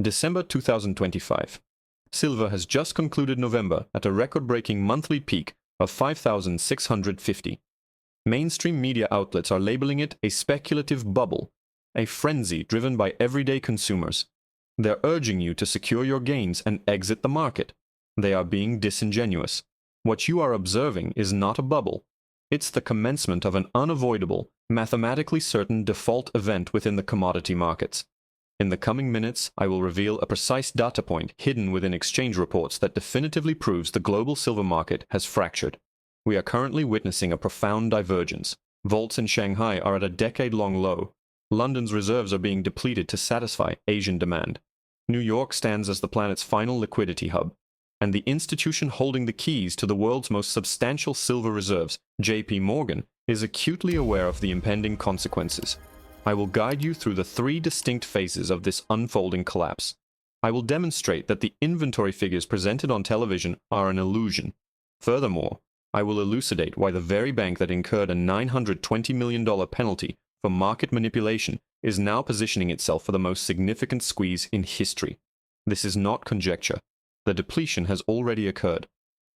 December 2025. Silver has just concluded November at a record-breaking monthly peak of 5,650. Mainstream media outlets are labeling it a speculative bubble, a frenzy driven by everyday consumers. They're urging you to secure your gains and exit the market. They are being disingenuous. What you are observing is not a bubble. It's the commencement of an unavoidable, mathematically certain default event within the commodity markets. In the coming minutes, I will reveal a precise data point hidden within exchange reports that definitively proves the global silver market has fractured. We are currently witnessing a profound divergence. Vaults in Shanghai are at a decade-long low. London's reserves are being depleted to satisfy Asian demand. New York stands as the planet's final liquidity hub, and the institution holding the keys to the world's most substantial silver reserves, J.P. Morgan, is acutely aware of the impending consequences. I will guide you through the three distinct phases of this unfolding collapse. I will demonstrate that the inventory figures presented on television are an illusion. Furthermore, I will elucidate why the very bank that incurred a $920 million penalty for market manipulation is now positioning itself for the most significant squeeze in history. This is not conjecture. The depletion has already occurred.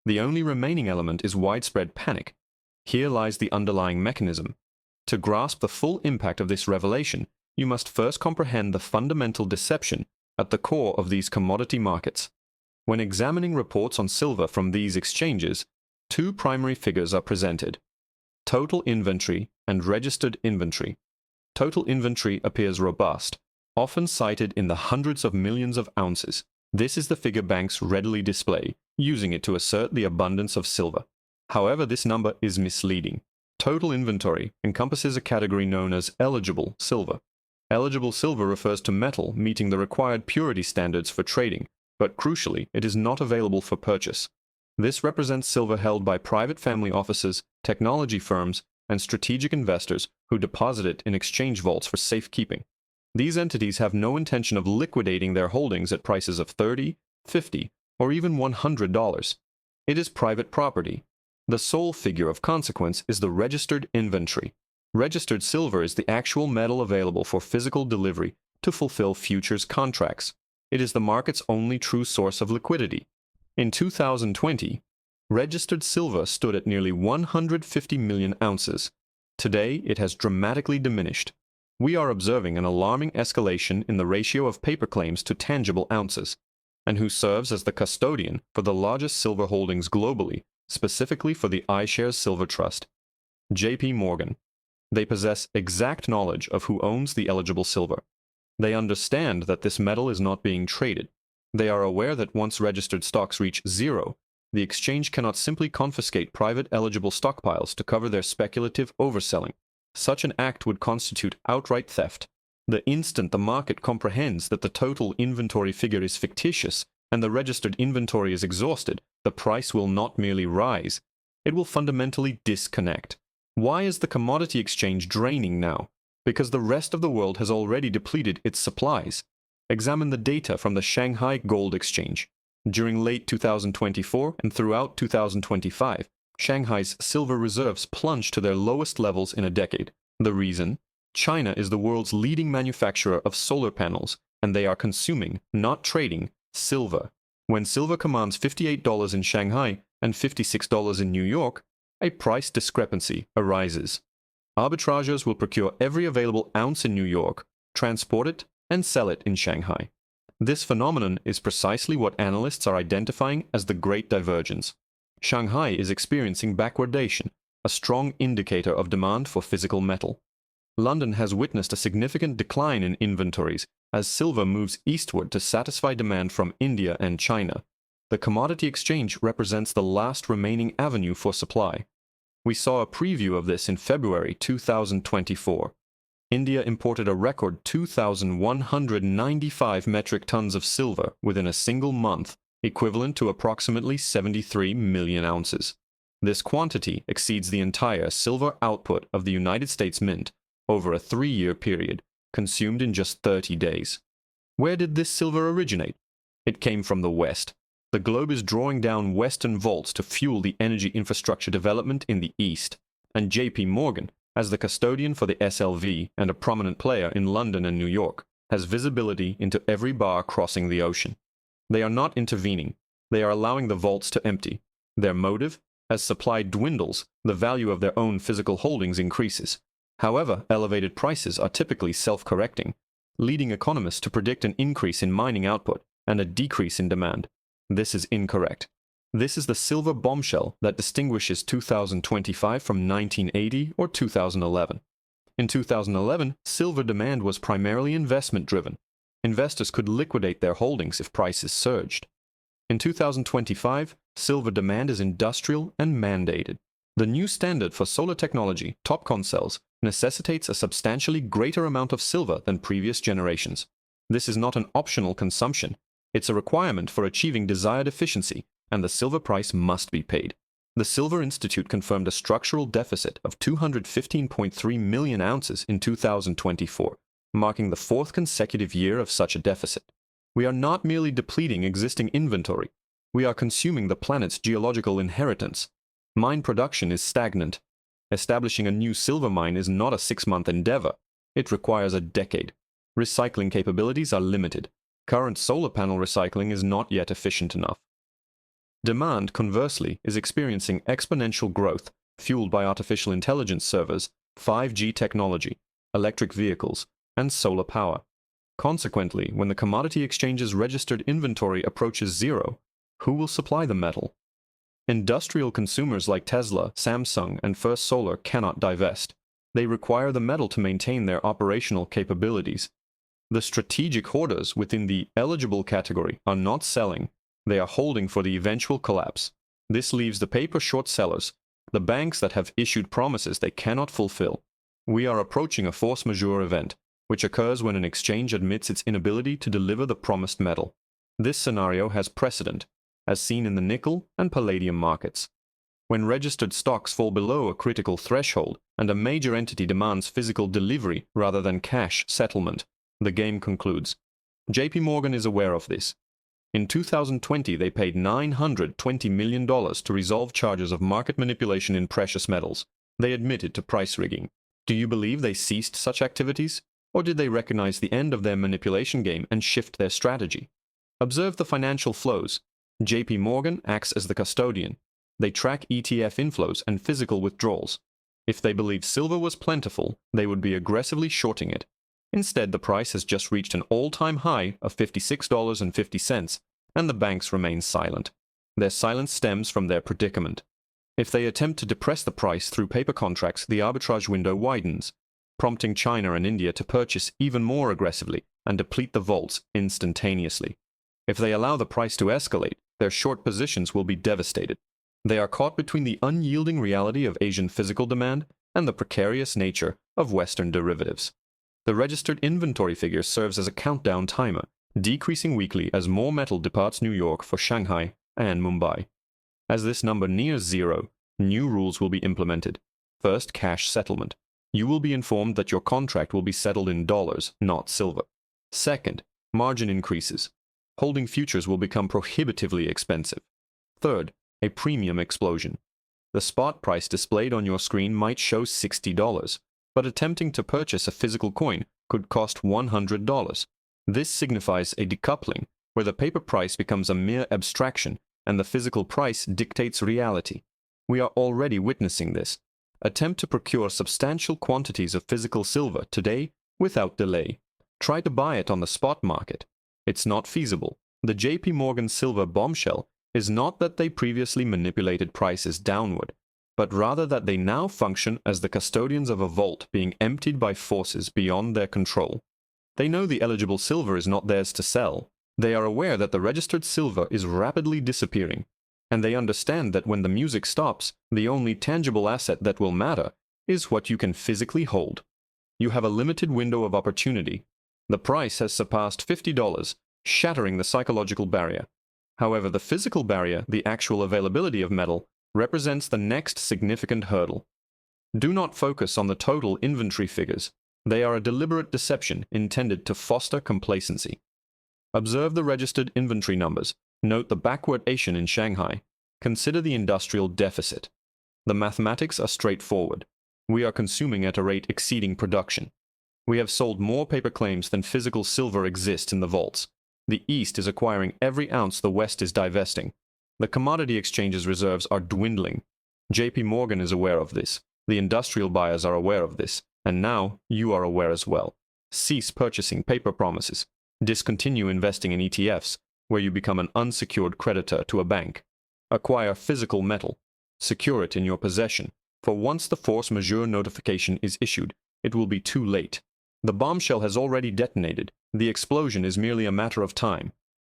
The only remaining element is widespread panic. Here lies the underlying mechanism. To grasp the full impact of this revelation, you must first comprehend the fundamental deception at the core of these commodity markets. When examining reports on silver from these exchanges, two primary figures are presented: total inventory and registered inventory. Total inventory appears robust, often cited in the hundreds of millions of ounces. This is the figure banks readily display, using it to assert the abundance of silver. However, this number is misleading. Total inventory encompasses a category known as eligible silver. Eligible silver refers to metal meeting the required purity standards for trading, but crucially, it is not available for purchase. This represents silver held by private family offices, technology firms, and strategic investors who deposit it in exchange vaults for safekeeping. These entities have no intention of liquidating their holdings at prices of $30, $50, or even $100. It is private property. The sole figure of consequence is the registered inventory. Registered silver is the actual metal available for physical delivery to fulfill futures contracts. It is the market's only true source of liquidity. In 2020, registered silver stood at nearly 150 million ounces. Today, it has dramatically diminished. We are observing an alarming escalation in the ratio of paper claims to tangible ounces. And who serves as the custodian for the largest silver holdings globally, specifically for the iShares Silver Trust? J.P. Morgan. They possess exact knowledge of who owns the eligible silver. They understand that this metal is not being traded. They are aware that once registered stocks reach zero, the exchange cannot simply confiscate private eligible stockpiles to cover their speculative overselling. Such an act would constitute outright theft. The instant the market comprehends that the total inventory figure is fictitious and the registered inventory is exhausted, the price will not merely rise, it will fundamentally disconnect. Why is the commodity exchange draining now? Because the rest of the world has already depleted its supplies. Examine the data from the Shanghai Gold Exchange. During late 2024 and throughout 2025, Shanghai's silver reserves plunged to their lowest levels in a decade. The reason? China is the world's leading manufacturer of solar panels, and they are consuming, not trading, silver. When silver commands $58 in Shanghai and $56 in New York, a price discrepancy arises. Arbitrageurs will procure every available ounce in New York, transport it, and sell it in Shanghai. This phenomenon is precisely what analysts are identifying as the Great Divergence. Shanghai is experiencing backwardation, a strong indicator of demand for physical metal. London has witnessed a significant decline in inventories as silver moves eastward to satisfy demand from India and China. The commodity exchange represents the last remaining avenue for supply. We saw a preview of this in February 2024. India imported a record 2,195 metric tons of silver within a single month, equivalent to approximately 73 million ounces. This quantity exceeds the entire silver output of the United States Mint over a 3-year period, consumed in just 30 days. Where did this silver originate? It came from the West. The globe is drawing down Western vaults to fuel the energy infrastructure development in the East, and J.P. Morgan, as the custodian for the SLV and a prominent player in London and New York, has visibility into every bar crossing the ocean. They are not intervening. They are allowing the vaults to empty. Their motive? As supply dwindles, the value of their own physical holdings increases. However, elevated prices are typically self-correcting, leading economists to predict an increase in mining output and a decrease in demand. This is incorrect. This is the silver bombshell that distinguishes 2025 from 1980 or 2011. In 2011, silver demand was primarily investment-driven. Investors could liquidate their holdings if prices surged. In 2025, silver demand is industrial and mandated. The new standard for solar technology, TOPCon cells, necessitates a substantially greater amount of silver than previous generations. This is not an optional consumption. It's a requirement for achieving desired efficiency, and the silver price must be paid. The Silver Institute confirmed a structural deficit of 215.3 million ounces in 2024, marking the fourth consecutive year of such a deficit. We are not merely depleting existing inventory. We are consuming the planet's geological inheritance. Mine production is stagnant. Establishing a new silver mine is not a 6-month endeavor. It requires a decade. Recycling capabilities are limited. Current solar panel recycling is not yet efficient enough. Demand, conversely, is experiencing exponential growth, fueled by artificial intelligence servers, 5G technology, electric vehicles, and solar power. Consequently, when the commodity exchange's registered inventory approaches zero, who will supply the metal? Industrial consumers like Tesla, Samsung, and First Solar cannot divest. They require the metal to maintain their operational capabilities. The strategic hoarders within the eligible category are not selling. They are holding for the eventual collapse. This leaves the paper short sellers, the banks that have issued promises they cannot fulfill. We are approaching a force majeure event, which occurs when an exchange admits its inability to deliver the promised metal. This scenario has precedent, as seen in the nickel and palladium markets. When registered stocks fall below a critical threshold and a major entity demands physical delivery rather than cash settlement, the game concludes. JP Morgan is aware of this. In 2020, they paid $920 million to resolve charges of market manipulation in precious metals. They admitted to price rigging. Do you believe they ceased such activities? Or did they recognize the end of their manipulation game and shift their strategy? Observe the financial flows. JP Morgan acts as the custodian. They track ETF inflows and physical withdrawals. If they believed silver was plentiful, they would be aggressively shorting it. Instead, the price has just reached an all-time high of $56.50, and the banks remain silent. Their silence stems from their predicament. If they attempt to depress the price through paper contracts, the arbitrage window widens, prompting China and India to purchase even more aggressively and deplete the vaults instantaneously. If they allow the price to escalate, their short positions will be devastated. They are caught between the unyielding reality of Asian physical demand and the precarious nature of Western derivatives. The registered inventory figure serves as a countdown timer, decreasing weekly as more metal departs New York for Shanghai and Mumbai. As this number nears zero, new rules will be implemented. First, cash settlement. You will be informed that your contract will be settled in dollars, not silver. Second, margin increases. Holding futures will become prohibitively expensive. Third, a premium explosion. The spot price displayed on your screen might show $60, but attempting to purchase a physical coin could cost $100. This signifies a decoupling, where the paper price becomes a mere abstraction and the physical price dictates reality. We are already witnessing this. Attempt to procure substantial quantities of physical silver today without delay. Try to buy it on the spot market. It's not feasible. The JP Morgan silver bombshell is not that they previously manipulated prices downward, but rather that they now function as the custodians of a vault being emptied by forces beyond their control. They know the eligible silver is not theirs to sell. They are aware that the registered silver is rapidly disappearing, and they understand that when the music stops, the only tangible asset that will matter is what you can physically hold. You have a limited window of opportunity. The price has surpassed $50, shattering the psychological barrier. However, the physical barrier, the actual availability of metal, represents the next significant hurdle. Do not focus on the total inventory figures. They are a deliberate deception intended to foster complacency. Observe the registered inventory numbers. Note the backwardation in Shanghai. Consider the industrial deficit. The mathematics are straightforward. We are consuming at a rate exceeding production. We have sold more paper claims than physical silver exists in the vaults. The East is acquiring every ounce the West is divesting. The commodity exchange's reserves are dwindling. JP Morgan is aware of this. The industrial buyers are aware of this. And now you are aware as well. Cease purchasing paper promises. Discontinue investing in ETFs, where you become an unsecured creditor to a bank. Acquire physical metal. Secure it in your possession, for once the force majeure notification is issued, it will be too late. The bombshell has already detonated. The explosion is merely a matter of time.